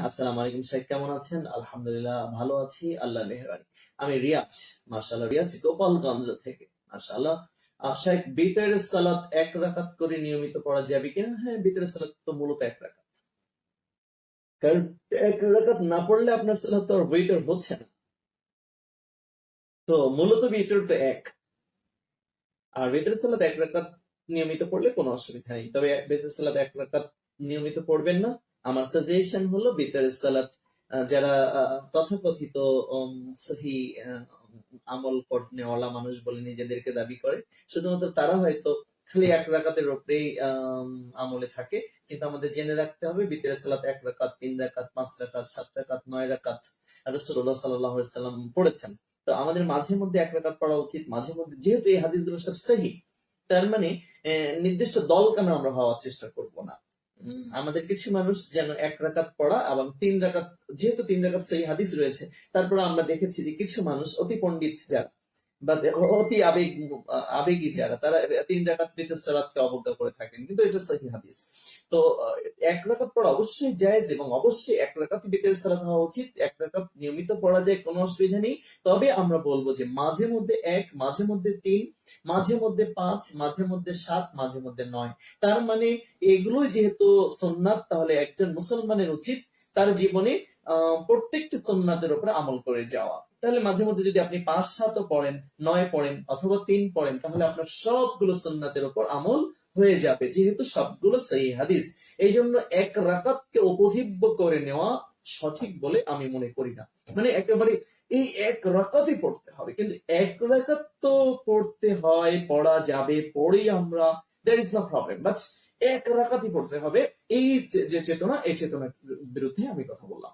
আসসালামু আলাইকুম শেখ, কেমন আছেন? আলহামদুলিল্লাহ ভালো আছি, আল্লাহ মেহরবানি। আমি রিয়াজ, মাশাআল্লাহ, রিয়াজ গোপালগঞ্জ থেকে। মাশাআল্লাহ। শেখ, বিতরের সালাত এক রাকাত করে নিয়মিত পড়া যাবে কিনা? হ্যাঁ, বিতরের সালাত তো মূলত এক রাকাত। কারণ এক রাকাত না পড়লে আপনার সালাত তো আর বিতর হচ্ছে না। তো মূলত বিতর তো এক, আর বিতরের সালাত এক রাকাত নিয়মিত পড়লে কোনো অসুবিধা নেই। তবে বিতরের সালাত এক রাকাত নিয়মিত পড়বেন না। আমার সাজেশন হলো বিতরের সালাত যারা তথাকথিত সহি আমল নেওয়ালা মানুষ বলে নিজেদেরকে দাবি করে, শুধুমাত্র তারা হয়তো খালি এক রাকাতের উপরেই আমলে থাকে। কিন্তু আমাদের জেনে রাখতে হবে বিতরের সালাত এক রাকাত, 3 রাকাত, 5 রাকাত, 7 রাকাত, 9 রাকাত রাসূলুল্লাহ সাল্লাল্লাহু আলাইহি ওয়াসাল্লাম পড়েছেন। তো আমাদের মাঝে মধ্যে এক রাকাত পড়া উচিত, মাঝে মধ্যে, যেহেতু এই হাদিসগুলো সব সহিহ, তার মানে নির্দিষ্ট দল কেন আমরা হওয়ার চেষ্টা করব না। আমাদের কিছু মানুষ যেন এক রাকাত পড়া এবং 3 রাকাত, যেহেতু 3 রাকাত সহিহ হাদিস রয়েছে, তারপরে আমরা দেখেছি যে কিছু মানুষ অতি পণ্ডিত যারা বা অতি আবেগী যারা, তারা 3 রাকাত বিতর সালাতকে অবজ্ঞা করে থাকেন, কিন্তু এটা সহিহ হাদিস। তো এক রাকাত পড়া অবশ্যই জায়েজ এবং অবশ্যই এক রাকাত বিতর সালাত হওয়া উচিত। এক রাকাত নিয়মিত পড়া যায়, কোনো অসুবিধা নেই। তবে আমরা বলবো যে মাঝে মধ্যে 1, মাঝে মধ্যে 3, মাঝে মধ্যে 5, মাঝে মধ্যে 7, মাঝে মধ্যে 9। তার মানে এগুলো যেহেতু সুন্নাত, তাহলে একজন মুসলমানের উচিত তার জীবনে প্রত্যেকটি সুন্নাতের উপরে আমল করে যাওয়া। তাহলে মাঝে মধ্যে যদি আপনি 5, 7 পড়েন, 9 পড়েন অথবা 3 পড়েন, তাহলে আপনার সবগুলো সুন্নাতের উপর আমল হয়ে যাবে, যেহেতু সবগুলো সহিহ হাদিস। এই জন্য এক রাকাতকে উপজীব্য করে নেওয়া সঠিক বলে আমি মনে করি না। মানে একেবারে এই এক রাকাতই পড়তে হবে, কিন্তু এক রাকাত তো পড়তে হয়, পড়া যাবে, পড়েই আমরা, that is the problem. But এক রাকাতই পড়তে হবে, এই যে চেতনা, এই চেতনার বিরুদ্ধে আমি কথা বললাম।